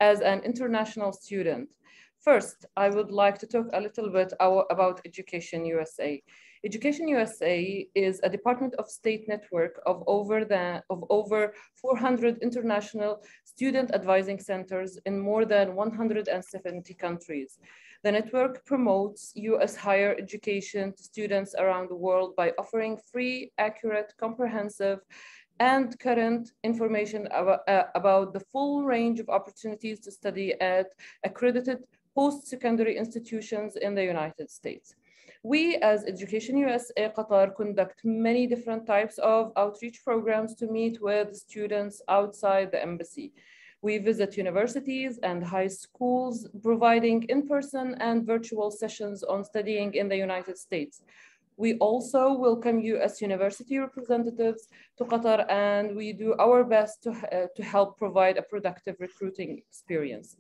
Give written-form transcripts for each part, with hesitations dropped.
as an international student. First, I would like to talk a little bit about Education USA. Education USA is a Department of State network of over 400 international student advising centers in more than 170 countries. The network promotes US higher education to students around the world by offering free, accurate, comprehensive, and current information about the full range of opportunities to study at accredited post-secondary institutions in the United States. We, as Education USA Qatar, conduct many different types of outreach programs to meet with students outside the embassy. We visit universities and high schools, providing in-person and virtual sessions on studying in the United States. We also welcome you as university representatives to Qatar, and we do our best to help provide a productive recruiting experience.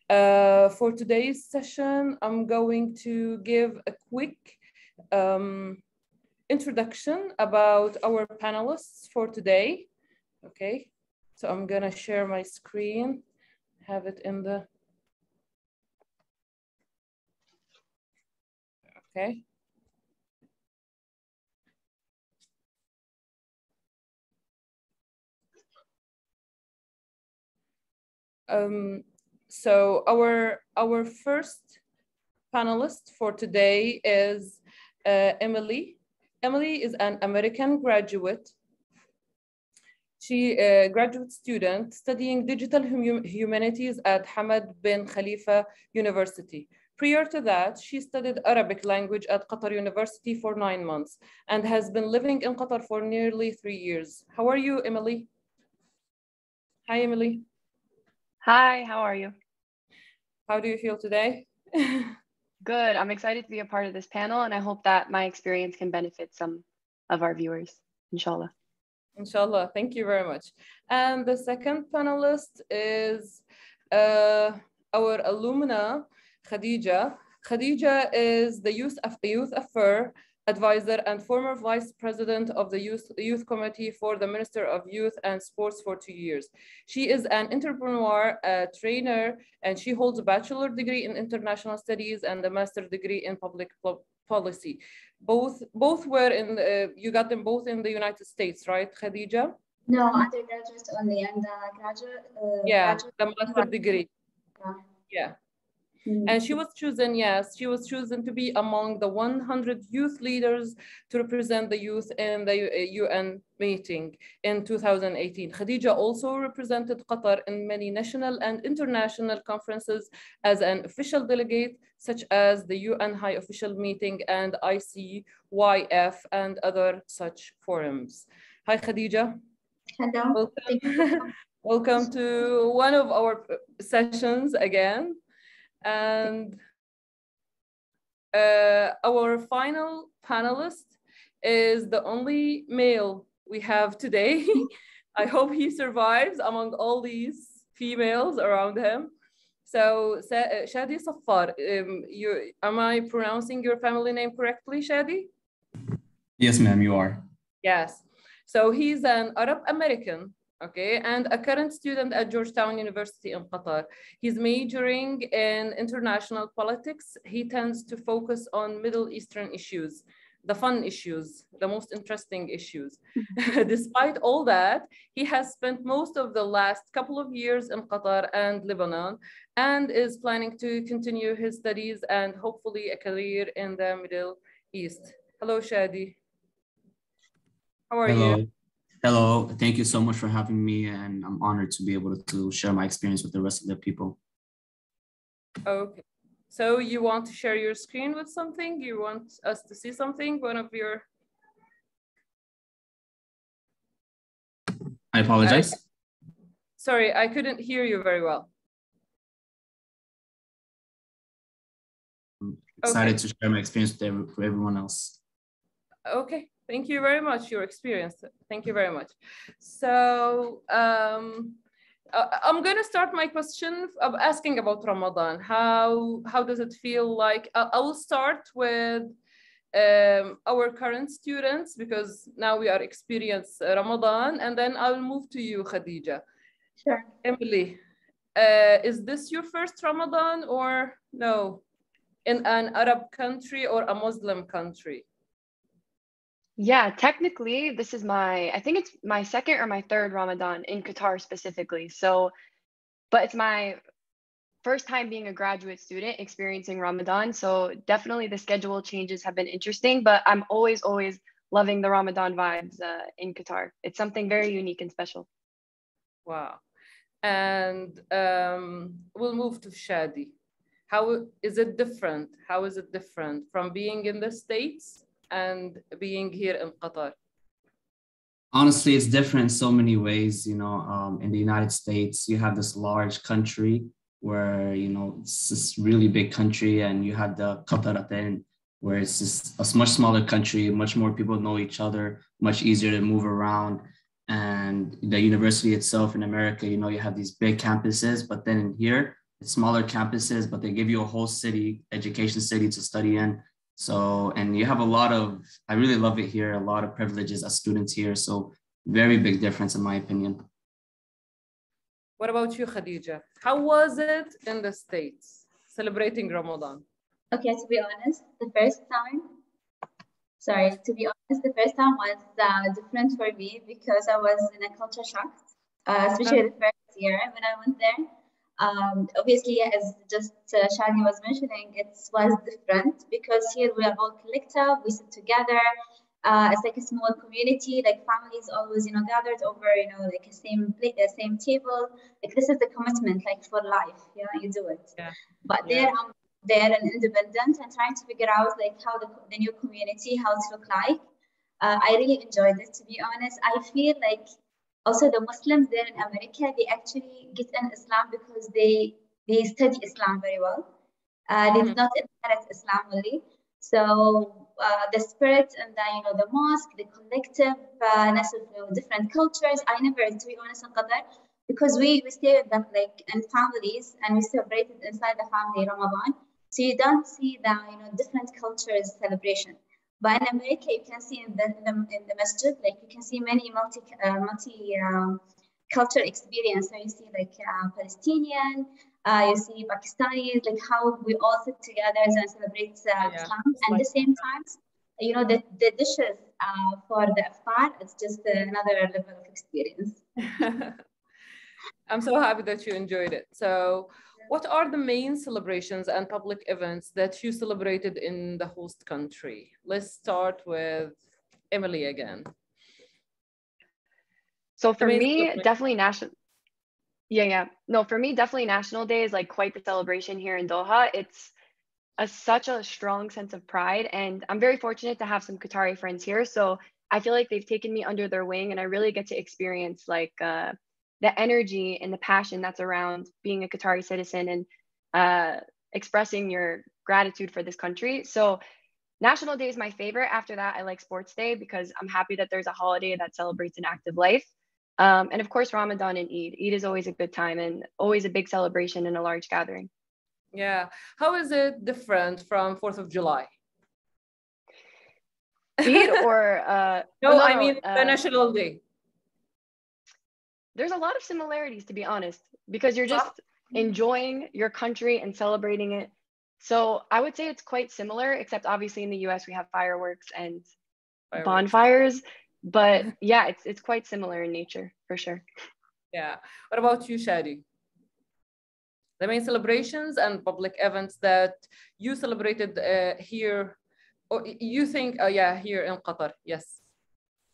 For today's session, I'm going to give a quick introduction about our panelists for today. Okay, so I'm gonna share my screen, have it in the, okay. So our first panelist for today is Emily. Emily is an American graduate. She is a graduate student studying digital humanities at Hamad bin Khalifa University. Prior to that, she studied Arabic language at Qatar University for 9 months and has been living in Qatar for nearly 3 years. How are you, Emily? Hi, Emily. Hi, how are you? How do you feel today? Good. I'm excited to be a part of this panel, and I hope that my experience can benefit some of our viewers, inshallah. Inshallah, thank you very much. And the second panelist is our alumna, Khadija. Khadija is the Youth Affair Advisor and former Vice President of the Youth Committee for the Minister of Youth and Sports for 2 years. She is an entrepreneur, a trainer, and she holds a bachelor degree in international studies and a master's degree in public policy. Both were in, you got them both in the United States, right, Khadija? No, undergraduate only, and graduate. The master's degree. Yeah. And she was chosen, yes, she was chosen to be among the 100 youth leaders to represent the youth in the UN meeting in 2018. Khadija also represented Qatar in many national and international conferences as an official delegate, such as the UN High Official Meeting and ICYF and other such forums. Hi, Khadija. Hello. Welcome. Welcome to one of our sessions again. And our final panelist is the only male we have today. I hope he survives among all these females around him. So Shadi Safar, am I pronouncing your family name correctly, Shadi? Yes, ma'am, you are. Yes. So he's an Arab American, okay, and a current student at Georgetown University in Qatar. He's majoring in international politics. He tends to focus on Middle Eastern issues, the fun issues, the most interesting issues. Despite all that, he has spent most of the last couple of years in Qatar and Lebanon and is planning to continue his studies and hopefully a career in the Middle East. Hello, Shadi. How are you? Hello, thank you so much for having me, and I'm honored to be able to share my experience with the rest of the people. Okay, so you want to share your screen with something? You want us to see something? One of your... I apologize. Sorry, I couldn't hear you very well. I'm excited to share my experience with everyone else. Okay. Thank you very much, your experience. Thank you very much. So I'm going to start my question of asking about Ramadan. How does it feel like? I will start with our current students because now we are experiencing Ramadan, and then I'll move to you, Khadija. Sure. Emily, Is this your first Ramadan or no? In an Arab country or a Muslim country? Yeah, technically, this is I think it's my second or my third Ramadan in Qatar specifically. So, but it's my first time being a graduate student experiencing Ramadan. So definitely the schedule changes have been interesting, but I'm always loving the Ramadan vibes in Qatar. It's something very unique and special. Wow. And we'll move to Shadi. How is it different? How is it different from being in the States and being here in Qatar? Honestly, it's different in so many ways. You know, in the United States, you have this large country where, you know, it's this really big country, and you have the Qatar where it's just a much smaller country, much more people know each other, much easier to move around. And the university itself in America, you know, you have these big campuses, but then in here, it's smaller campuses, but they give you a whole city, education city to study in. So, and you have a lot of, I really love it here, a lot of privileges as students here. So very big difference in my opinion. What about you, Khadija? How was it in the States celebrating Ramadan? Okay, to be honest, the first time was different for me because I was in a culture shock, especially the first year when I went there. Obviously, as just Shadi was mentioning, it was different because here we are all collective, we sit together. It's like a small community, like families always, you know, gathered over, you know, like a same plate, the same table. Like this is the commitment, like for life, you know, you do it. Yeah. But there I'm there and independent and trying to figure out like how the new community, how it look like. I really enjoyed it, to be honest. I feel like also the Muslims there in America, they actually get in Islam because they study Islam very well. They did not inherit Islam only. So the spirit and the mosque, the collectiveness of different cultures. I never, to be honest, in Qatar, because we stay with them like in families and we celebrated inside the family Ramadan. So you don't see the different cultures celebration. But in America, you can see in the masjid, like you can see many multi cultural experience. So you see like Palestinian, you see Pakistanis, like how we all sit together and celebrate Islam. And at the same time, the dishes for the iftar, it's just another level of experience. I'm so happy that you enjoyed it. So what are the main celebrations and public events that you celebrated in the host country? Let's start with Emily again. So for me, definitely National Day is like quite the celebration here in Doha. It's such a strong sense of pride, and I'm very fortunate to have some Qatari friends here. So I feel like they've taken me under their wing, and I really get to experience like the energy and the passion that's around being a Qatari citizen and expressing your gratitude for this country. So National Day is my favorite. After that, I like Sports Day because I'm happy that there's a holiday that celebrates an active life. And of course, Ramadan and Eid. Eid is always a good time and always a big celebration and a large gathering. Yeah. How is it different from 4th of July? Eid or... no, I mean the National Day. There's a lot of similarities, to be honest, because you're just enjoying your country and celebrating it. So I would say it's quite similar, except obviously in the US, we have fireworks and bonfires. But yeah, it's quite similar in nature, for sure. Yeah. What about you, Shadi? The main celebrations and public events that you celebrated here, or you think, here in Qatar, yes.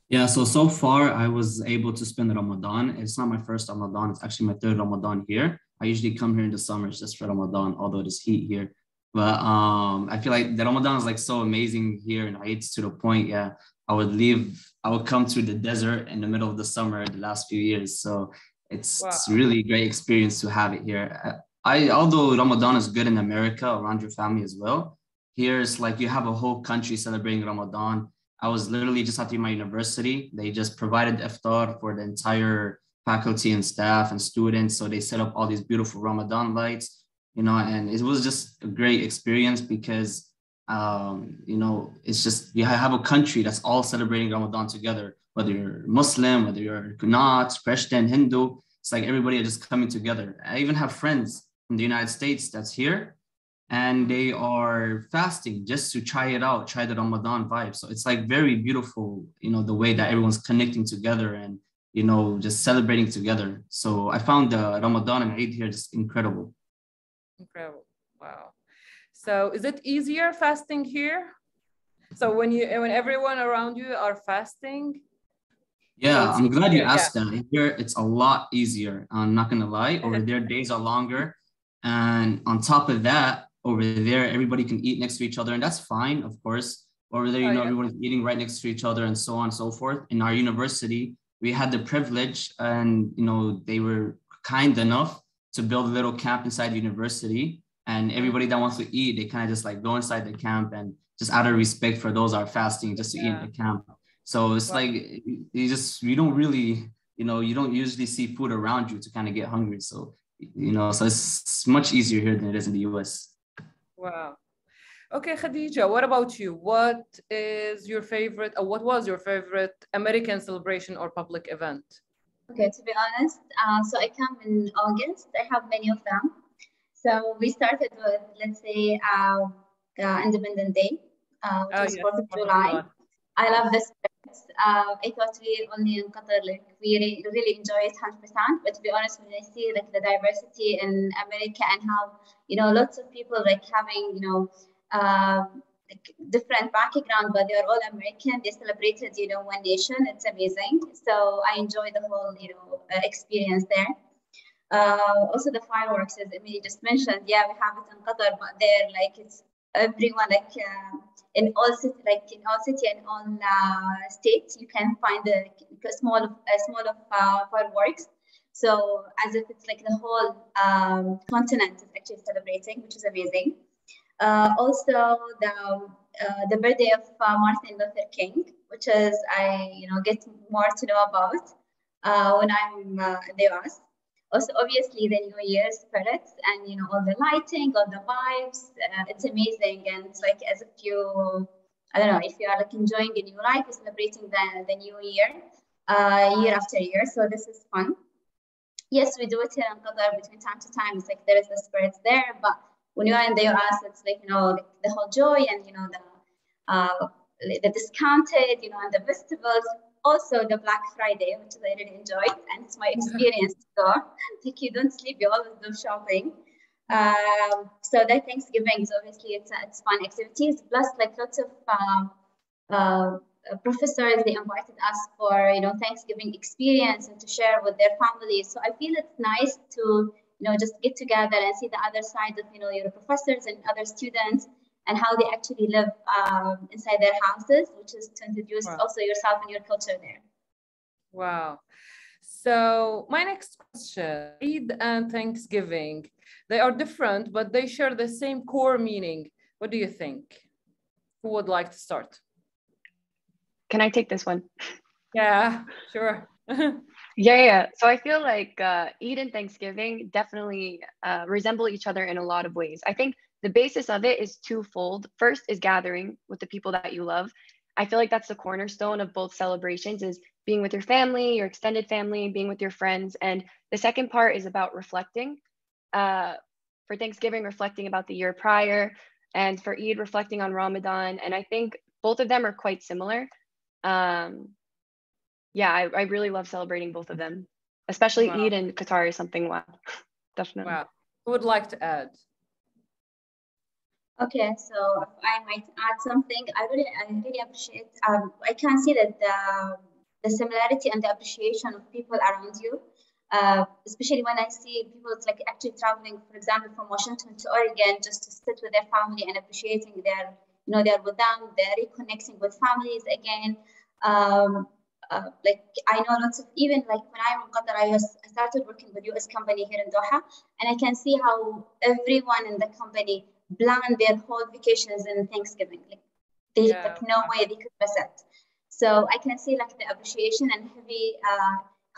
Yeah, so far I was able to spend Ramadan. It's not my first Ramadan, it's actually my third Ramadan here. I usually come here in the summers just for Ramadan, although there's heat here. But I feel like the Ramadan is like so amazing here in Eid to the point, I would come to the desert in the middle of the summer the last few years. So it's really great experience to have it here. Although Ramadan is good in America around your family as well, here it's like you have a whole country celebrating Ramadan. I was literally just at my university. They just provided iftar for the entire faculty and staff and students. So they set up all these beautiful Ramadan lights, and it was just a great experience because, it's just, you have a country that's all celebrating Ramadan together, whether you're Muslim, whether you're not, Christian, Hindu, It's like everybody are just coming together. I even have friends in the United States that's here, and they are fasting just to try it out, try the Ramadan vibe. So it's like very beautiful, you know, the way that everyone's connecting together and, you know, just celebrating together. So I found the Ramadan and Eid here just incredible. Incredible. Wow. So is it easier fasting here? So when everyone around you are fasting? Yeah, So I'm glad you asked yeah. that. Here, it's a lot easier. I'm not gonna lie. Over there, days are longer, and on top of that, over there, everybody can eat next to each other, and that's fine, of course. Over there, you know, yeah. everyone's eating right next to each other, and so on and so forth. In our university, we had the privilege, and you know, they were kind enough to build a little camp inside the university, and everybody that wants to eat, they kind of just like go inside the camp, and just out of respect for those that are fasting, just to eat in the camp. So it's like you don't really, you know, you don't usually see food around you to kind of get hungry. So, you know, so it's much easier here than it is in the US. Wow. Okay, Khadija, what about you? What is your favorite, or what was your favorite American celebration or public event? Okay, to be honest, so I come in August. I have many of them. So we started with, let's say, Independence Day, which was 4th of July. I love this. I thought we only in Qatar, like we really enjoy it 100%. But to be honest, when I see like the diversity in America and how, you know, lots of people like having, you know, like different background, but they are all American. They celebrated, you know, one nation. It's amazing. So I enjoy the whole, you know, experience there. Also the fireworks, as Emily just mentioned. Yeah, we have it in Qatar, but there, like it's everyone like. In all city and all states, you can find a small of fireworks. So as if it's like the whole continent is actually celebrating, which is amazing. Also the birthday of Martin Luther King, which is I get more to know about when I'm in the US. Also, obviously, the New Year's spirits and, you know, all the lighting, all the vibes, it's amazing. And it's like as if you, I don't know, if you are like enjoying a new life, you're celebrating the new year, year after year. So this is fun. Yes, we do it here in Qatar between time to time. It's like there is the spirits there, but when you are in the US, it's like, you know, like the whole joy and, you know, the discounted, you know, and the festivals. Also the Black Friday, which I really enjoyed, and it's my experience. So like you don't sleep, you always do shopping. So that Thanksgiving is obviously it's fun activities. Plus like lots of professors, they invited us for, you know, Thanksgiving experience and to share with their families. So I feel it's nice to, you know, just get together and see the other side of, you know, your professors and other students and how they actually live inside their houses, which is to introduce also yourself and your culture there. Wow. So my next question, Eid and Thanksgiving, they are different, but they share the same core meaning. What do you think? Who would like to start? Can I take this one? Yeah, sure. Yeah. So I feel like Eid and Thanksgiving definitely resemble each other in a lot of ways. I think the basis of it is twofold. First is gathering with the people that you love. I feel like that's the cornerstone of both celebrations, is being with your family, your extended family, being with your friends. And the second part is about reflecting. For Thanksgiving, reflecting about the year prior, and for Eid, reflecting on Ramadan. And I think both of them are quite similar. Yeah, I really love celebrating both of them, especially Eid in Qatar is something wow, definitely. Wow. Who would like to add? Okay, so if I might add something, I really appreciate. I can see that the similarity and the appreciation of people around you, especially when I see people like actually traveling, for example, from Washington to Oregon, just to sit with their family and appreciating their, you know, they're with them, they're reconnecting with families again. Like I know lots of, even like when I'm in Qatar, I started working with US company here in Doha, and I can see how everyone in the company plan their whole vacations in Thanksgiving. Like they like no way they could miss it. So I can see like the appreciation and heavy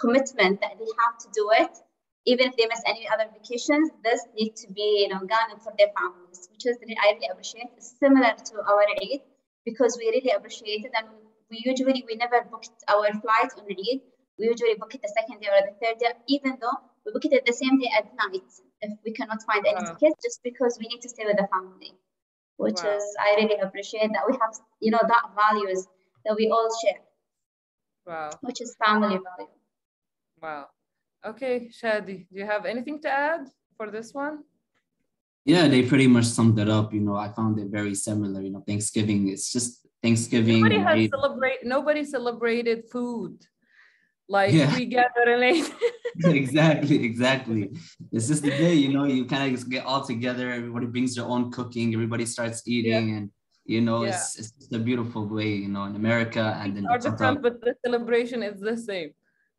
commitment that they have to do it, even if they miss any other vacations. This needs to be, you know, gone for their families, which is I really appreciate. It's similar to our Eid because we really appreciate it, and we never booked our flights on Eid. we usually book it the second day or the third day, even though we book it at the same day at night if we cannot find any tickets, just because we need to stay with the family, which is, I really appreciate that we have, you know, that values that we all share. Wow. Which is family value. Wow. Okay, Shadi, do you have anything to add for this one? Yeah, they pretty much summed it up. You know, I found it very similar. You know, Thanksgiving, it's just Thanksgiving. Nobody celebrated food. Like we gather and eat. Exactly. It's just the day, you know, you kind of get all together. Everybody brings their own cooking. Everybody starts eating, and you know, it's just a beautiful way, you know, in America and in different, but the celebration is the same.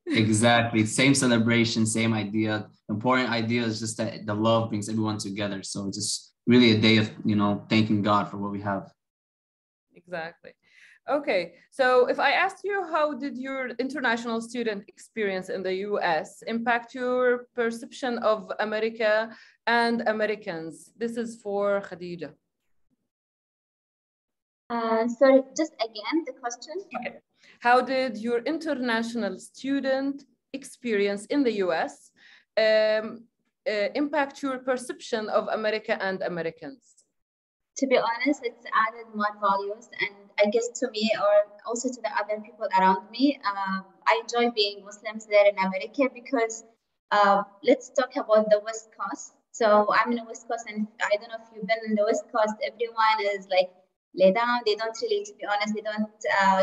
Exactly, same celebration, same idea. The important idea is just that the love brings everyone together. So it's just really a day of, you know, thanking God for what we have. Exactly. Okay, so if I asked you, how did your international student experience in the US impact your perception of America and Americans? This is for Khadija. Sorry, just again, the question. Okay. How did your international student experience in the US impact your perception of America and Americans? To be honest, it's added more values, and I guess to me, or also to the other people around me. I enjoy being Muslims there in America because let's talk about the West Coast. So I'm in the West Coast, and I don't know if you've been in the West Coast, everyone is like lay down. They don't really, to be honest, they don't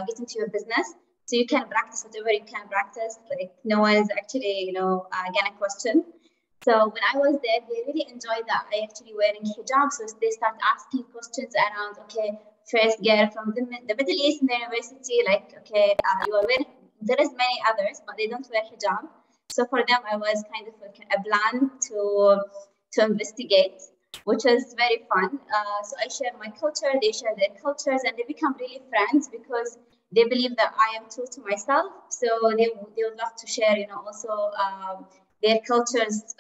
get into your business. So you can practice whatever you can practice. Like no one is actually, you know, gonna question. So when I was there, they really enjoyed that I actually wearing hijab. So they start asking questions around, okay, first girl from the Middle East in the university, like, okay, you are wearing, there is many others, but they don't wear hijab. So for them, I was kind of like a bland to investigate, which is very fun. So I share my culture, they share their cultures, and they become really friends because they believe that I am true to myself. So they would love to share, you know, also their cultures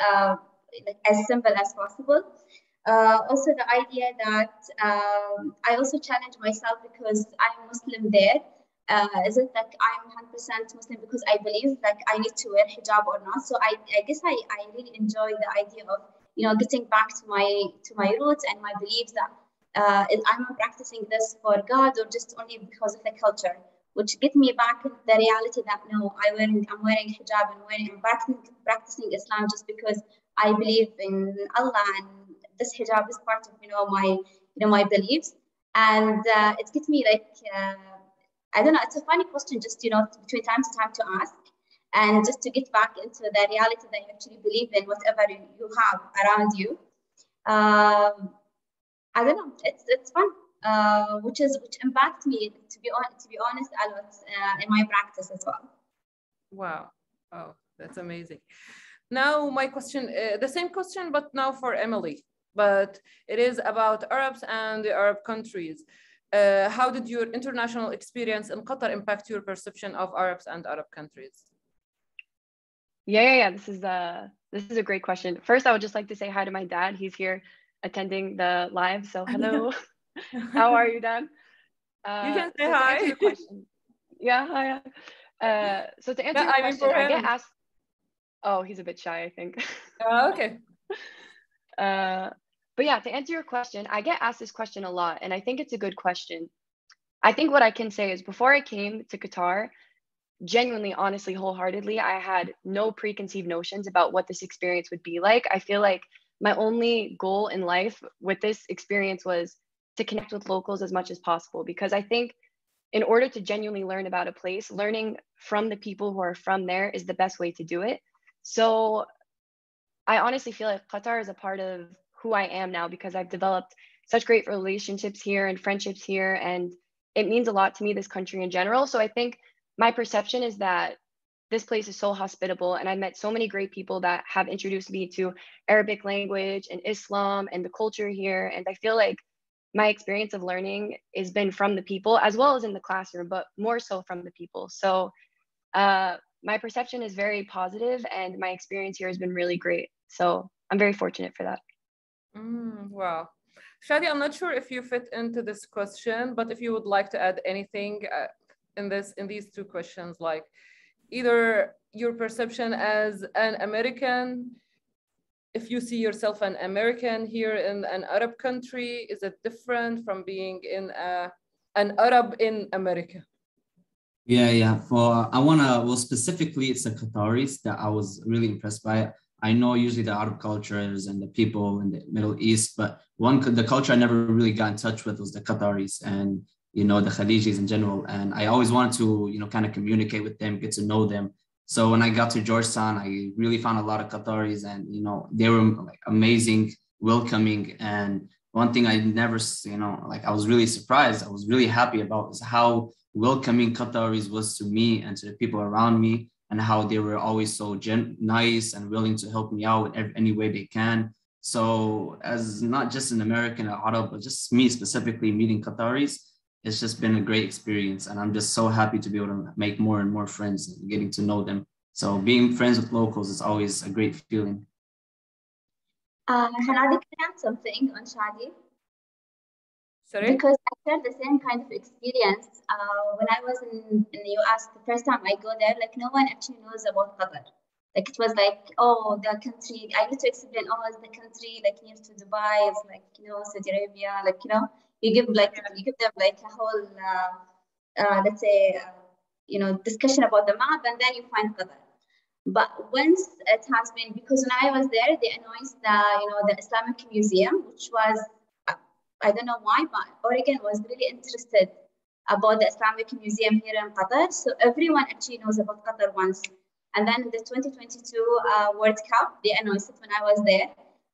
as simple as possible. Also the idea that I also challenge myself because I'm Muslim there. Is it like I'm 100% Muslim because I believe like I need to wear hijab or not? So I guess I really enjoy the idea of, you know, getting back to my roots and my beliefs that I'm practicing this for God or just only because of the culture, which get me back in the reality that no, I'm wearing hijab and I'm practicing Islam just because I believe in Allah, and this hijab is part of, you know, my beliefs. And it gets me like I don't know, it's a funny question just, you know, between time to time to ask, and just to get back into the reality that you actually believe in whatever you have around you. I don't know, it's fun. Which impacts me, to be honest, a lot in my practice as well. Wow, oh, that's amazing. Now my question, the same question, but now for Emily, but it is about Arabs and the Arab countries. How did your international experience in Qatar impact your perception of Arabs and Arab countries? Yeah. This is a great question. First, I would just like to say hi to my dad. He's here attending the live, so hello. How are you, Dad? You can say hi. To answer your question, yeah, hi. So to answer your question, I get asked. Oh, he's a bit shy, I think. Okay. But yeah, to answer your question, I get asked this question a lot, and I think it's a good question. I think what I can say is before I came to Qatar, genuinely, honestly, wholeheartedly, I had no preconceived notions about what this experience would be like. I feel like my only goal in life with this experience was to connect with locals as much as possible, because I think in order to genuinely learn about a place, learning from the people who are from there is the best way to do it. So I honestly feel like Qatar is a part of who I am now because I've developed such great relationships here and friendships here, and it means a lot to me, this country in general. So I think my perception is that this place is so hospitable, and I met so many great people that have introduced me to Arabic language and Islam and the culture here. And I feel like my experience of learning has been from the people as well as in the classroom, but more so from the people. So my perception is very positive, and my experience here has been really great. So I'm very fortunate for that. Wow. Shadi, I'm not sure if you fit into this question, but if you would like to add anything in these two questions, like either your perception as an American, if you see yourself an American here in an Arab country, is it different from being in an Arab in America? Yeah. Well, specifically, it's the Qataris that I was really impressed by. I know usually the Arab cultures and the people in the Middle East, but the culture I never really got in touch with was the Qataris and, the Khalijis in general. And I always wanted to, kind of communicate with them, get to know them. So when I got to Georgetown, I really found a lot of Qataris and, they were like amazing, welcoming. And one thing I never, I was really surprised, I was really happy about is how welcoming Qataris was to me and to the people around me, and how they were always so nice and willing to help me out in any way they can. So as not just an American or Arab, but just me specifically meeting Qataris, it's just been a great experience. And I'm just so happy to be able to make more and more friends and getting to know them. So being friends with locals is always a great feeling. Hanadi, can I add something on Shadi? Sorry? Because I shared the same kind of experience when I was in the US. The first time I go there, like no one actually knows about Qatar. Like it was like, oh, the country. I need to explain, oh, it's the country like near to Dubai. It's like Saudi Arabia. Like you give them like a whole let's say discussion about the map, and then you find Qatar. But once it has been, because when I was there, they announced the Islamic Museum, which was, I don't know why, but Oregon was really interested about the Islamic Museum here in Qatar. So everyone actually knows about Qatar once. And then the 2022 World Cup, they announced it when I was there.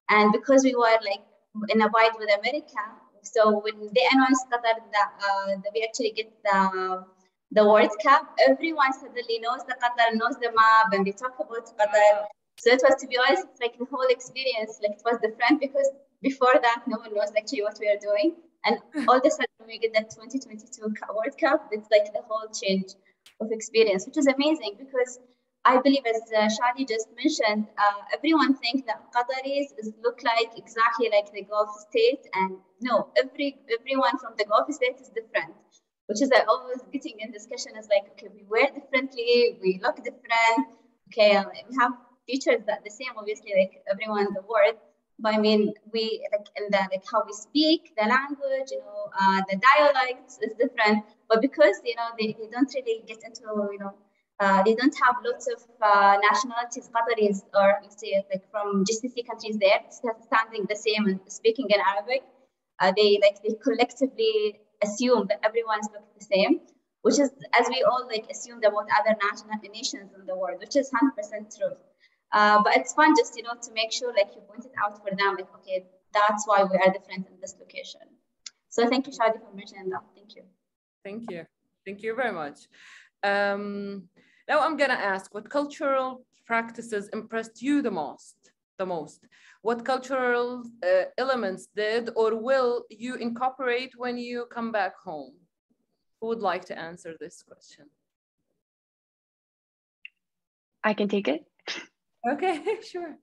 And because we were like in a fight with America, so when they announced Qatar that we actually get the World Cup, everyone suddenly knows the Qatar, knows the map, and they talk about Qatar. So it was, to be honest, it's like the whole experience, like it was different because before that, no one knows actually what we are doing. And all of a sudden, we get that 2022 World Cup. It's like the whole change of experience, which is amazing because I believe, as Shadi just mentioned, everyone thinks that Qataris look like exactly like the Gulf state. And no, everyone from the Gulf state is different, which is like always getting in discussion is like, okay, we wear differently, we look different. Okay, we have features that the same, obviously, like everyone in the world. But I mean, we like in the how we speak, the language, the dialects is different. But because they don't really get into they don't have lots of nationalities, Qataris, or let's say like from GCC countries there, standing the same and speaking in Arabic. They collectively assume that everyone's looking the same, which is as we all like assumed about other nations in the world, which is 100% true. But it's fun just to make sure like you point it out for them, like okay, that's why we are different in this location. So thank you, Shadi, for mentioning that. Thank you. Thank you very much. Now I'm gonna ask, what cultural practices impressed you the most? What cultural elements did or will you incorporate when you come back home? Who would like to answer this question? I can take it. Okay, sure.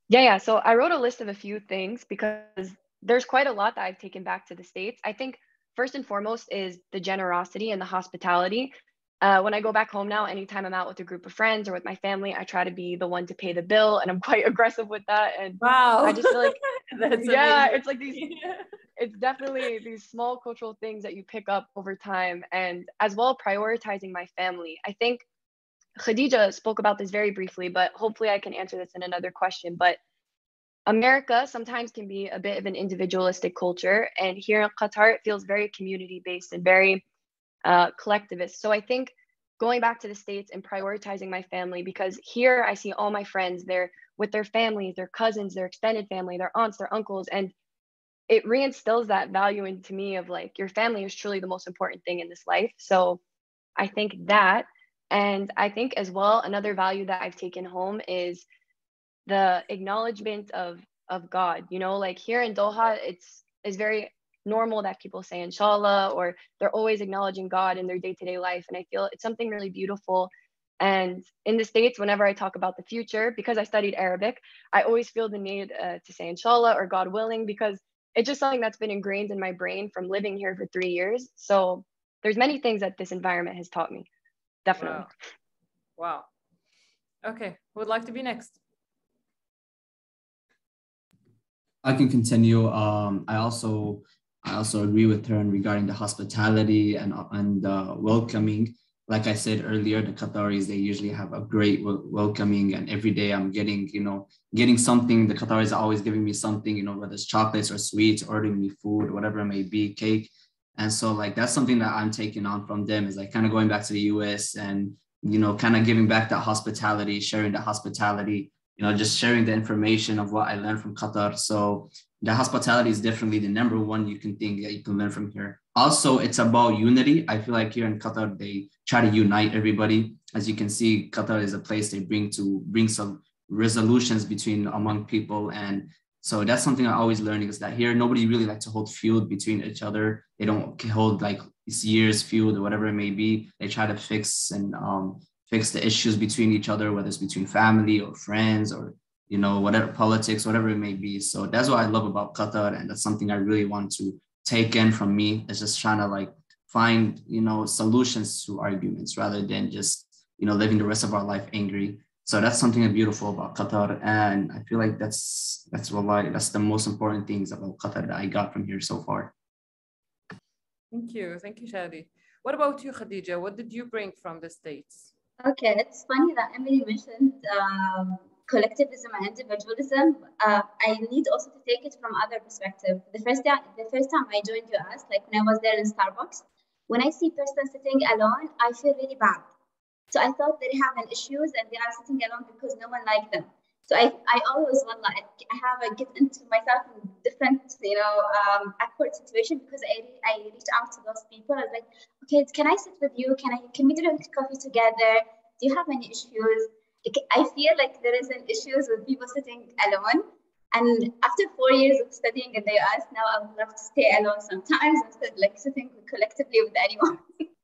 Yeah. So I wrote a list of a few things because there's quite a lot that I've taken back to the States. I think first and foremost is the generosity and the hospitality. When I go back home now, anytime I'm out with a group of friends or with my family, I try to be the one to pay the bill, and I'm quite aggressive with that. And wow, I just feel like, yeah, it's like it's definitely these small cultural things that you pick up over time, and as well prioritizing my family. I think Khadija spoke about this very briefly, but hopefully I can answer this in another question. But America sometimes can be a bit of an individualistic culture, and here in Qatar, it feels very community-based and very collectivist. So I think going back to the States and prioritizing my family, because here I see all my friends, they're with their families, their cousins, their extended family, their aunts, their uncles, and it reinstills that value into me of like, your family is truly the most important thing in this life. So I think that, and I think as well, another value that I've taken home is the acknowledgement of God. Like here in Doha, it's very normal that people say inshallah, or they're always acknowledging God in their day-to-day life. And I feel it's something really beautiful. And in the States, whenever I talk about the future, because I studied Arabic, I always feel the need to say inshallah or God willing, because it's just something that's been ingrained in my brain from living here for 3 years. So there's many things that this environment has taught me. Definitely. Wow. Okay, who would like to be next? I can continue. I also agree with her regarding the hospitality and welcoming. Like I said earlier, the Qataris, they usually have a great welcoming, and every day I'm getting, getting something. The Qataris are always giving me something, whether it's chocolates or sweets, ordering me food, whatever it may be, cake. And so like that's something that I'm taking on from them, is like kind of going back to the US and kind of giving back that hospitality, sharing that hospitality, just sharing the information of what I learned from Qatar. So the hospitality is definitely the number one you can think that you can learn from here. Also, it's about unity. I feel like here in Qatar, they try to unite everybody. As you can see, Qatar is a place they bring some resolutions among people. And so that's something I always learning, is that here, nobody really like to hold feud between each other. They don't hold like years feud or whatever it may be. They try to fix the issues between each other, whether it's between family or friends or whatever, politics, whatever it may be. So that's what I love about Qatar, and that's something I really want to take in from me. Is just trying to like find solutions to arguments rather than just living the rest of our life angry. So that's something beautiful about Qatar, and I feel like that's the most important things about Qatar that I got from here so far. Thank you, Shadi. What about you, Khadija? What did you bring from the States? Okay, it's funny that Emily mentioned collectivism and individualism. I need also to take it from other perspective. The first time I joined US, like when I was there in Starbucks, when I see person sitting alone, I feel really bad. So I thought they have an issues and they are sitting alone because no one liked them. So I always want like I get into myself in different awkward situation, because I reach out to those people. I was like, okay, can I sit with you? Can we drink coffee together? Do you have any issues? I feel like there is an issues with people sitting alone. And after 4 years of studying in the US, now I would love to stay alone sometimes instead like sitting collectively with anyone,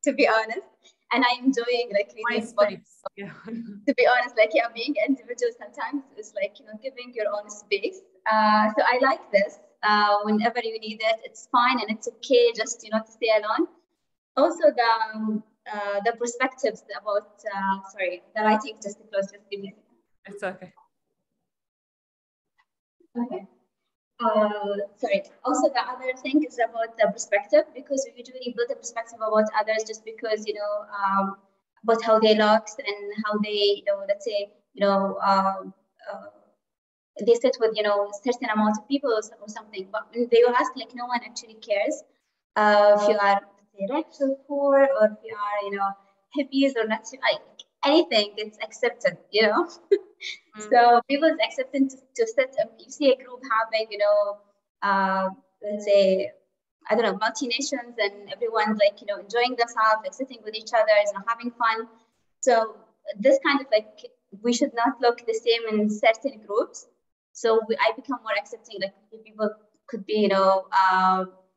to be honest. And I'm enjoying like reading books. Yeah. To be honest, like being individual sometimes is like giving your own space. So I like this. Whenever you need it, it's fine and it's okay just to stay alone. Also the perspectives about the writing just close. Just give me. It's okay. Okay. Sorry. Also, the other thing is about the perspective, because we usually build a perspective about others just because about how they look and how they let's say they sit with certain amount of people or something. But in the US, like no one actually cares if you are rich or poor, or if you are hippies or not, like anything, it's accepted. So people is accepting to sit. You see a group having, let's say, I don't know, multi-nations, and everyone's like, enjoying themselves, like sitting with each other, having fun. So this kind of like, we should not look the same in certain groups. So I become more accepting, like people could be,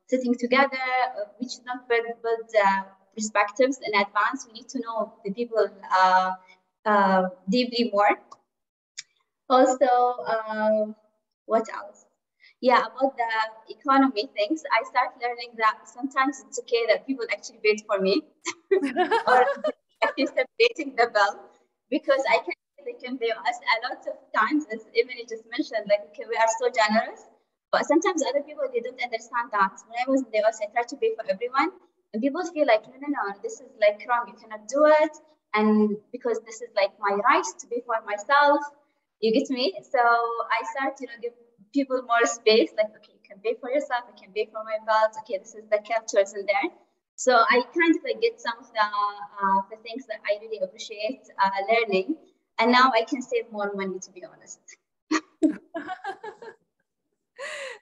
sitting together. We should not build perspectives in advance. We need to know the people deeply more. Also, what else? Yeah, about the economy things, I start learning that sometimes it's okay that people actually wait for me or actually separating the bill, because I can they can pay us a lot of times, as Emily just mentioned, like, okay, we are so generous, but sometimes other people, they don't understand that. When I was in the US, I tried to pay for everyone, and people feel like, no, this is like wrong, you cannot do it, and because this is like my right to pay for myself. You get me? So I start, give people more space. Like, okay, you can pay for yourself. I can pay for my bills. Okay, this is the cultures in there. So I kind of like get some of the things that I really appreciate learning, and now I can save more money. To be honest.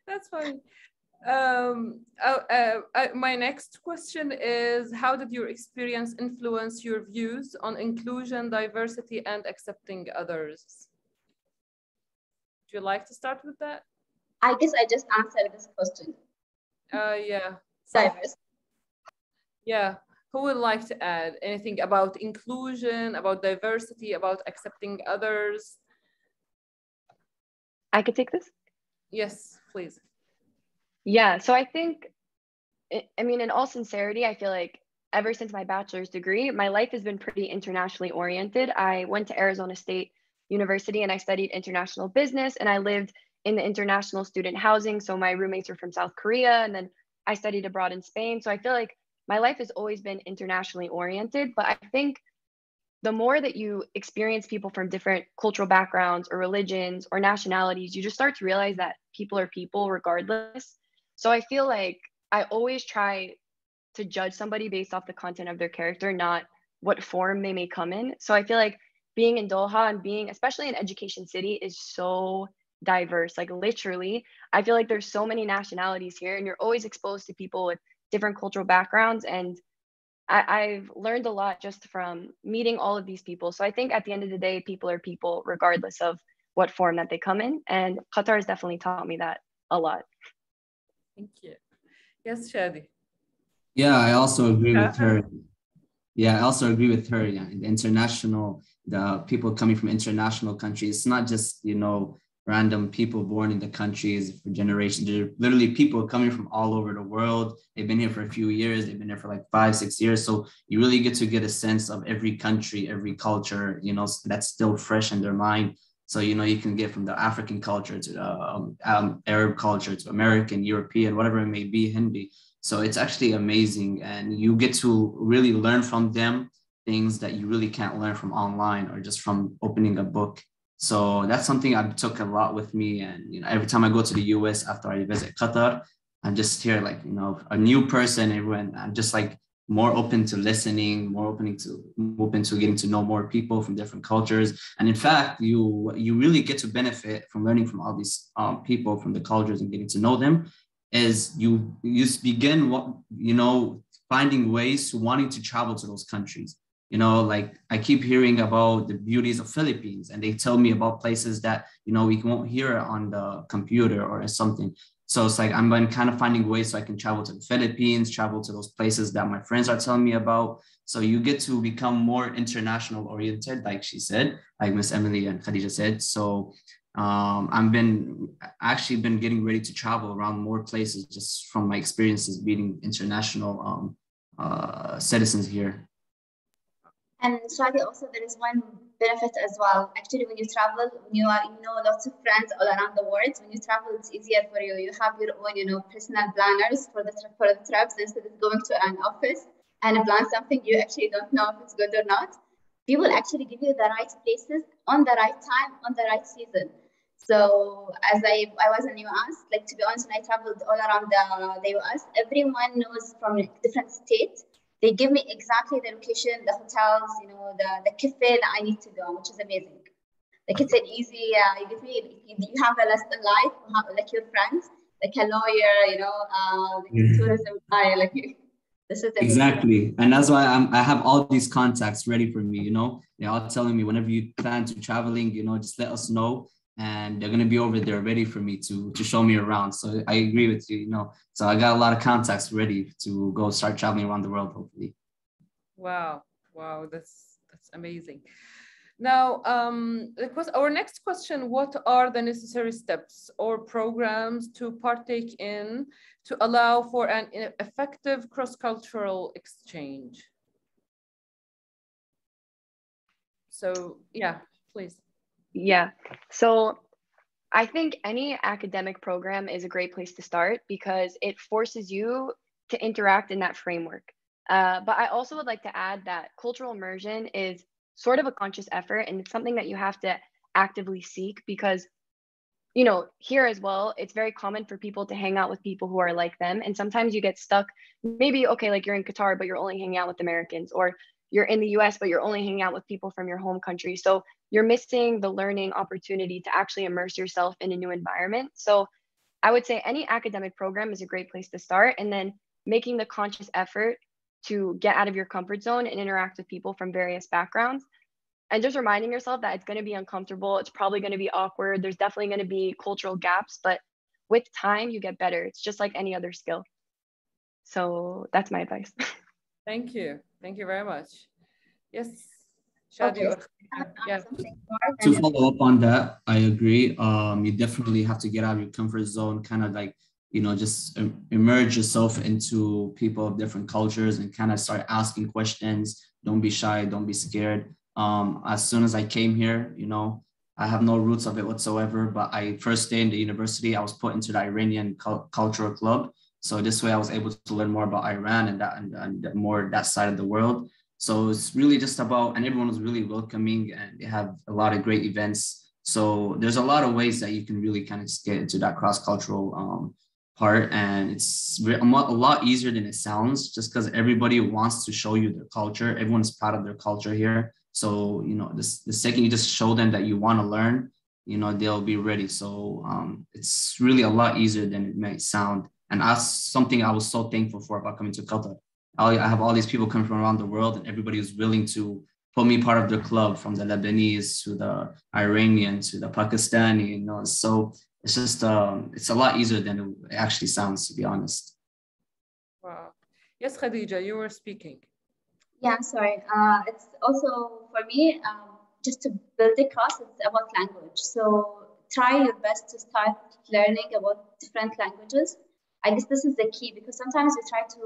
That's funny. My next question is, how did your experience influence your views on inclusion, diversity, and accepting others? Would you like to start with that? I guess I just answered this question. Yeah. Diverse. Yeah. Who would like to add anything about inclusion, about diversity, about accepting others? I could take this? Yes, please. Yeah, so I think, I mean, in all sincerity, I feel like ever since my bachelor's degree, my life has been pretty internationally oriented. I went to Arizona State University and I studied international business, and I lived in the international student housing. So my roommates were from South Korea, and then I studied abroad in Spain. So I feel like my life has always been internationally oriented. But I think the more that you experience people from different cultural backgrounds or religions or nationalities, you just start to realize that people are people regardless. So I feel like I always try to judge somebody based off the content of their character, not what form they may come in. So I feel like being in Doha and being, especially in Education City, is so diverse. Like literally, I feel like there's so many nationalities here, and you're always exposed to people with different cultural backgrounds. And I've learned a lot just from meeting all of these people. So I think at the end of the day, people are people regardless of what form that they come in. And Qatar has definitely taught me that a lot. Thank you. Yes, Shadi. Yeah, I also agree with her. Yeah, I also agree with her. Yeah, the people coming from international countries, it's not just, random people born in the countries for generations. They're literally people coming from all over the world. They've been here for a few years. They've been here for like 5-6 years. So you really get to get a sense of every country, every culture, that's still fresh in their mind. So, you can get from the African culture to the Arab culture to American, European, whatever it may be, Hindi. So it's actually amazing. And you get to really learn from them things that you really can't learn from online or just from opening a book. So that's something I took a lot with me. And, every time I go to the US after I visit Qatar, I'm just here like, a new person, everyone. I'm just like more open to listening, more open to getting to know more people from different cultures. And in fact, you really get to benefit from learning from all these people from the cultures and getting to know them as you begin finding ways to wanting to travel to those countries. Like I keep hearing about the beauties of Philippines, and they tell me about places that, we won't hear on the computer or something. So it's like, I'm kind of finding ways so I can travel to the Philippines, travel to those places that my friends are telling me about. So you get to become more international oriented, like she said, like Miss Emily and Khadija said. So I've actually been getting ready to travel around more places just from my experiences meeting international citizens here. And Shadi, also there is one benefit as well. Actually, when you travel, when you know lots of friends all around the world, when you travel, it's easier for you. You have your own, personal planners for the trips instead of going to an office and plan something you actually don't know if it's good or not. People actually give you the right places on the right time, on the right season. So as I was in US, like to be honest, when I traveled all around the US, everyone knows from different states. They give me exactly the location, the hotels, the cafe that I need to go, which is amazing. Like it's an easy, you give me, you have a lesson in life, like your friends, like a lawyer, like tourism guy, like you. This is amazing. Exactly. And that's why I have all these contacts ready for me, They're all telling me whenever you plan to traveling, just let us know. And they're going to be over there ready for me to show me around. So I agree with you, So I got a lot of contacts ready to go start traveling around the world, hopefully. Wow, that's amazing. Now, our next question, what are the necessary steps or programs to partake in to allow for an effective cross-cultural exchange? So, yeah, please. Yeah, so I think any academic program is a great place to start because it forces you to interact in that framework. But I also would like to add that cultural immersion is sort of a conscious effort, and it's something that you have to actively seek because, here as well, it's very common for people to hang out with people who are like them. And sometimes you get stuck, maybe, okay, like you're in Qatar, but you're only hanging out with Americans, or you're in the US, but you're only hanging out with people from your home country. So you're missing the learning opportunity to actually immerse yourself in a new environment. So I would say any academic program is a great place to start, and then making the conscious effort to get out of your comfort zone and interact with people from various backgrounds. And just reminding yourself that it's going to be uncomfortable. It's probably going to be awkward. There's definitely going to be cultural gaps, but with time, you get better. It's just like any other skill. So that's my advice. Thank you. Thank you very much. Yes, Shadi. Okay. Yeah. To follow up on that, I agree. You definitely have to get out of your comfort zone, kind of like just immerse yourself into people of different cultures and kind of start asking questions. Don't be shy, don't be scared. As soon as I came here, I have no roots of it whatsoever, but I first day in the university, I was put into the Iranian cultural club. So this way I was able to learn more about Iran and more that side of the world. So it's really just about, and everyone was really welcoming and they have a lot of great events. So there's a lot of ways that you can really kind of get into that cross-cultural part. And it's a lot easier than it sounds, just because everybody wants to show you their culture. Everyone's proud of their culture here. So, the second you just show them that you want to learn, they'll be ready. So it's really a lot easier than it may sound. And that's something I was so thankful for about coming to Qatar. I have all these people coming from around the world, and everybody is willing to put me part of their club, from the Lebanese to the Iranian to the Pakistani, So it's just, it's a lot easier than it actually sounds, to be honest. Wow. Yes, Khadija, you were speaking. Yeah, sorry. It's also for me, just to build a trust, it's about language. So try your best to start learning about different languages. I guess this is the key, because sometimes you try to,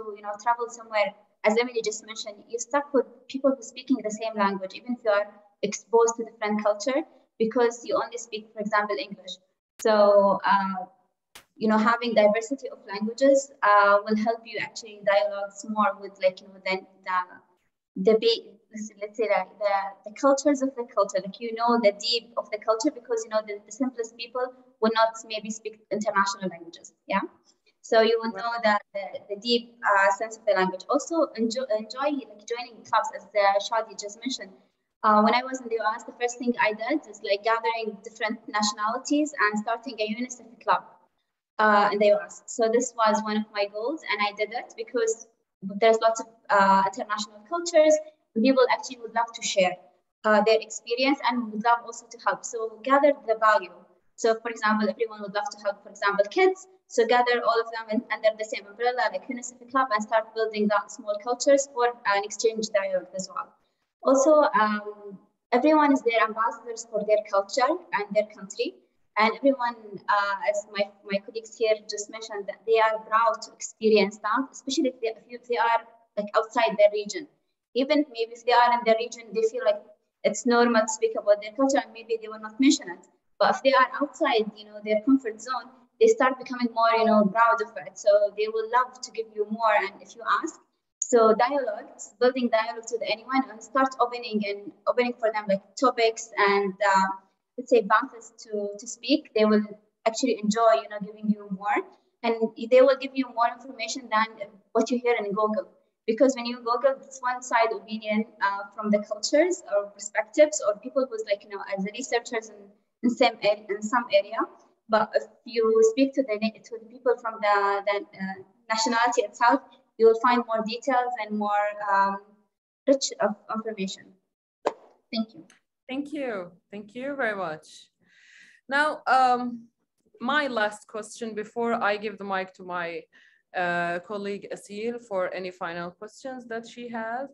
travel somewhere, as Emily just mentioned, you're stuck with people who are speaking the same language, even if you are exposed to different culture, because you only speak, for example, English. So, having diversity of languages will help you actually dialogues more with, let's say the cultures of the culture, the deep of the culture, because the simplest people will not maybe speak international languages. Yeah. So you will know that the deep sense of the language. Also enjoy joining clubs, as Shadi just mentioned. When I was in the US, the first thing I did is gathering different nationalities and starting a UNICEF club in the US. So this was one of my goals, and I did it because there's lots of international cultures. People actually would love to share their experience and would love also to help. So gather the value. So for example, everyone would love to help, for example, kids. So gather all of them under the same umbrella, like UNICEF Club, and start building that small cultures for an exchange dialogue as well. Also, everyone is their ambassadors for their culture and their country. And everyone, as my colleagues here just mentioned, that they are proud to experience that, especially if they are outside their region. Even maybe if they are in their region, they feel like it's normal to speak about their culture, and maybe they will not mention it. But if they are outside, their comfort zone, they start becoming more, proud of it. So they will love to give you more, and if you ask. So dialogues, building dialogues with anyone, and start opening for them topics and let's say paths to speak. They will actually enjoy, giving you more, and they will give you more information than what you hear in Google. Because when you Google, this one-side opinion from the cultures or perspectives or people who's as researchers in some area. But if you speak to the people from the nationality itself, you will find more details and more rich of information. Thank you. Thank you. Thank you very much. Now, my last question before I give the mic to my colleague Asil for any final questions that she has.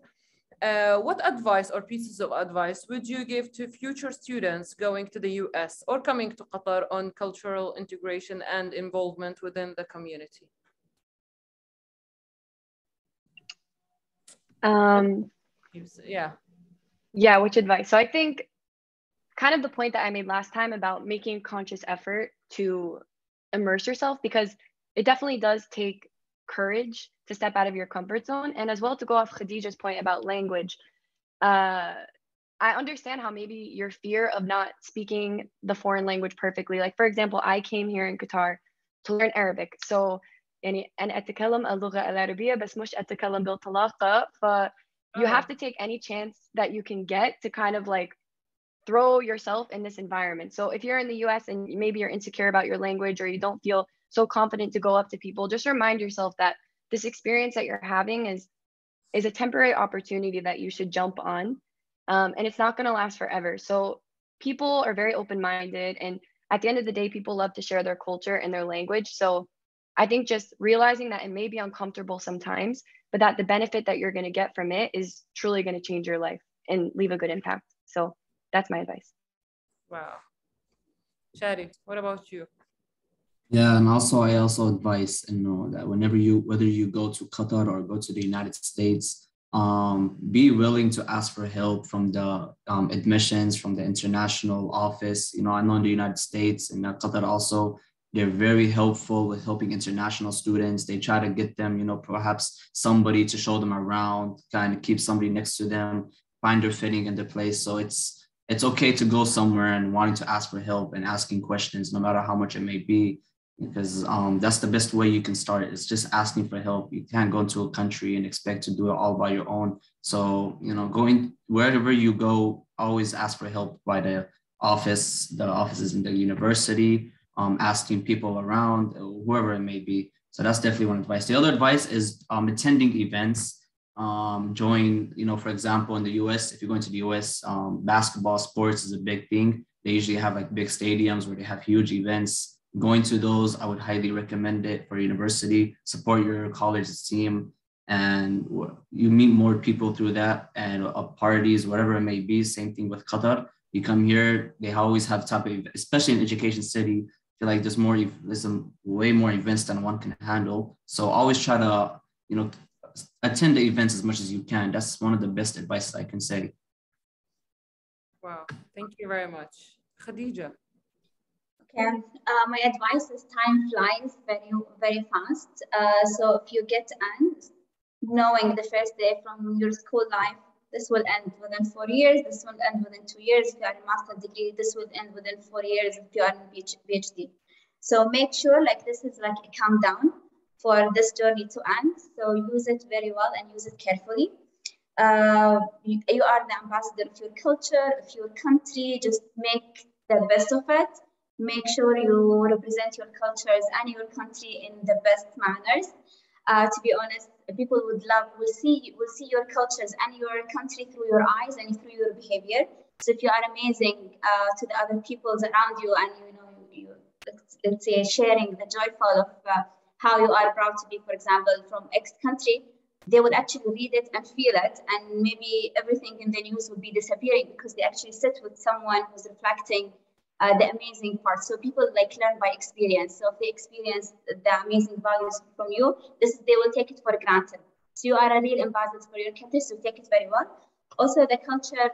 What advice or pieces of advice would you give to future students going to the US or coming to Qatar on cultural integration and involvement within the community? Yeah, which advice? So I think kind of the point that I made last time about making a conscious effort to immerse yourself, because it definitely does take courage to step out of your comfort zone. And as well, to go off Khadija's point about language, I understand how maybe your fear of not speaking the foreign language perfectly. Like, for example, I came here in Qatar to learn Arabic. So يعني أنا أتكلم اللغة العربية بس مش أتكلم بالطلاقة. You have to take any chance that you can get to kind of throw yourself in this environment. So if you're in the US and maybe you're insecure about your language or you don't feel so confident to go up to people, just remind yourself that this experience that you're having is a temporary opportunity that you should jump on. And it's not going to last forever. So people are very open-minded, and at the end of the day, people love to share their culture and their language. So I think just realizing that it may be uncomfortable sometimes, but that the benefit that you're going to get from it is truly going to change your life and leave a good impact. So that's my advice. Wow. Shadi, what about you? Yeah, and also I also advise, that whenever whether you go to Qatar or go to the United States, be willing to ask for help from the admissions, from the international office. I know in the United States and Qatar also, they're very helpful with helping international students. They try to get them, perhaps somebody to show them around, kind of keep somebody next to them, find their fitting in the place. So it's okay to go somewhere and wanting to ask for help and asking questions, no matter how much it may be, because that's the best way you can start. It's just asking for help. You can't go into a country and expect to do it all by your own. So, going wherever you go, always ask for help by the offices in the university, asking people around, whoever it may be. So that's definitely one advice. The other advice is attending events. Join, for example, in the US, if you're going to the US, basketball sports is a big thing. They usually have like big stadiums where they have huge events. Going to those, I would highly recommend it for university. Support your college's team, and you meet more people through that, and parties, whatever it may be. Same thing with Qatar. You come here, they always have type of, especially in Education City. I feel like there's way more events than one can handle. So always try to, attend the events as much as you can. That's one of the best advice I can say. Wow, thank you very much. Khadija. Okay, my advice is time flies very, very fast. So if you get in, knowing the first day from your school life, this will end within 4 years, this will end within 2 years. If you are in master's degree, this will end within 4 years if you are in PhD. So make sure like this is like a countdown for this journey to end. So use it very well and use it carefully. You are the ambassador of your culture, of your country. Just make the best of it. Make sure you represent your cultures and your country in the best manners. To be honest, people will see your cultures and your country through your eyes and through your behavior. So if you are amazing to the other peoples around you, and you let's say sharing the joyful of how you are proud to be, for example, from X country, they would actually read it and feel it, and maybe everything in the news would be disappearing because they actually sit with someone who's reflecting the amazing part. So people like learn by experience. So if they experience the amazing values from you, they will take it for granted. So you are a real ambassador for your country, so take it very well. Also, the culture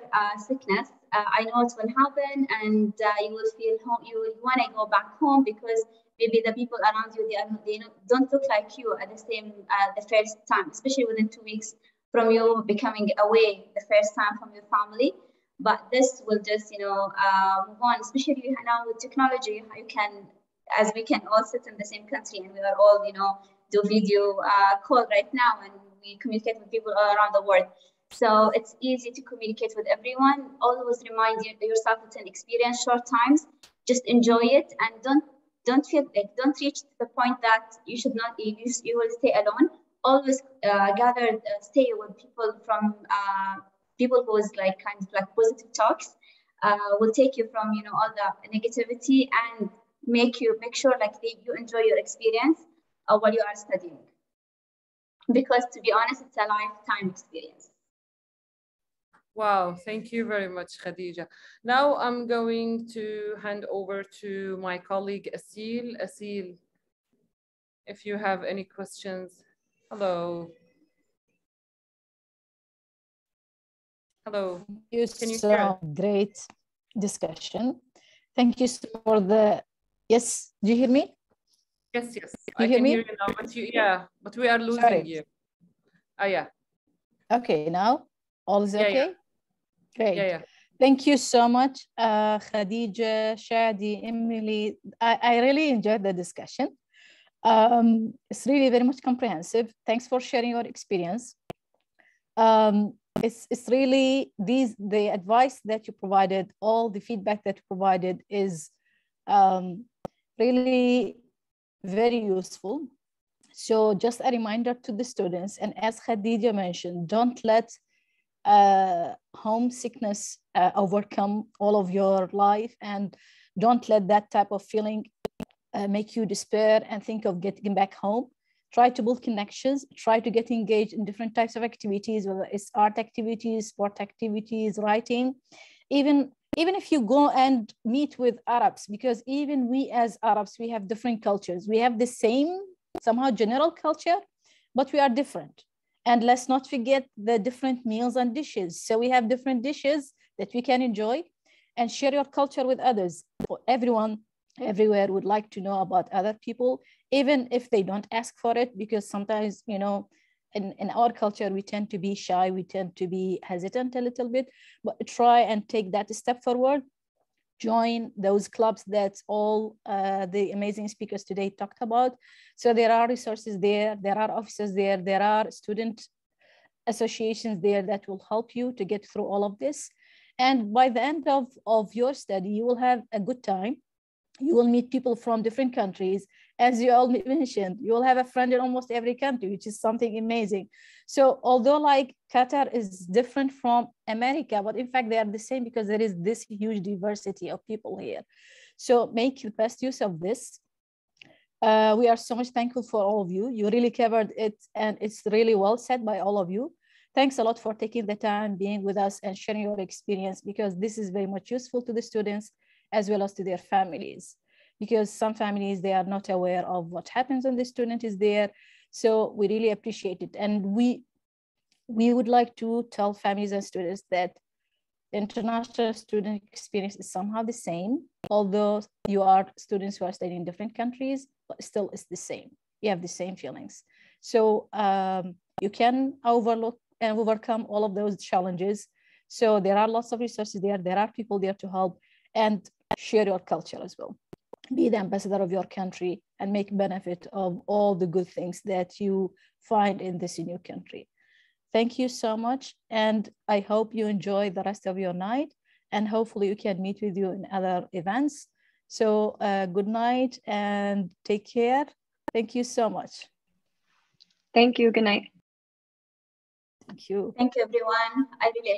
sickness, I know it will happen, and you will feel home. You will want to go back home because maybe the people around you they don't look like you at the first time, especially within 2 weeks from you becoming away the first time from your family. But this will just move on, especially now with technology. As we can all sit in the same country and we are all do video call right now, and we communicate with people all around the world. So it's easy to communicate with everyone. Always remind yourself it's an experience, short times. Just enjoy it, and don't reach the point that you should not. You will stay alone. Always stay with people from people who is like kind of like positive talks. Will take you from all the negativity and make sure like you enjoy your experience while you are studying. Because to be honest, it's a lifetime experience. Wow, thank you very much, Khadija. Now I'm going to hand over to my colleague, Asil. Asil, if you have any questions. Hello. Hello. Can you hear? Great discussion. Thank you for the, yes, do you hear me? Yes, yes. I can hear you now, but we are losing you. Yeah. Okay, now all is okay? Yeah. Great. Yeah. Thank you so much, Khadija, Shadi, Emily. I really enjoyed the discussion. It's really very much comprehensive. Thanks for sharing your experience. It's really the advice that you provided, all the feedback that you provided is really very useful. So just a reminder to the students, and as Khadija mentioned, don't let homesickness overcome all of your life, and don't let that type of feeling make you despair and think of getting back home. Try to build connections, try to get engaged in different types of activities, whether it's art activities, sport activities, writing, even even if you go and meet with Arabs, because even we as Arabs, we have different cultures. We have the same somehow general culture, but we are different. And let's not forget the different meals and dishes. So we have different dishes that we can enjoy, and share your culture with others. Everyone everywhere would like to know about other people, even if they don't ask for it, because sometimes, you know, in our culture, we tend to be shy, we tend to be hesitant a little bit, but try and take that step forward. Join those clubs that all the amazing speakers today talked about. So there are resources there, there are offices there, there are student associations there that will help you to get through all of this. And by the end of your study, you will have a good time. You will meet people from different countries. As you all mentioned, you will have a friend in almost every country, which is something amazing. So although like Qatar is different from America, but in fact they are the same because there is this huge diversity of people here. So make the best use of this. We are so much thankful for all of you. You really covered it, and it's really well said by all of you. Thanks a lot for taking the time, being with us and sharing your experience, because this is very much useful to the students as well as to their families, because some families, they are not aware of what happens when the student is there. So we really appreciate it. And we would like to tell families and students that international student experience is somehow the same, although you are students who are studying in different countries, but still it's the same. You have the same feelings. So you can overlook and overcome all of those challenges. So there are lots of resources there. There are people there to help, and share your culture as well. Be the ambassador of your country and make benefit of all the good things that you find in this new country. Thank you so much. And I hope you enjoy the rest of your night, and hopefully we can meet with you in other events. So good night and take care. Thank you so much. Thank you. Good night. Thank you. Thank you, everyone. I really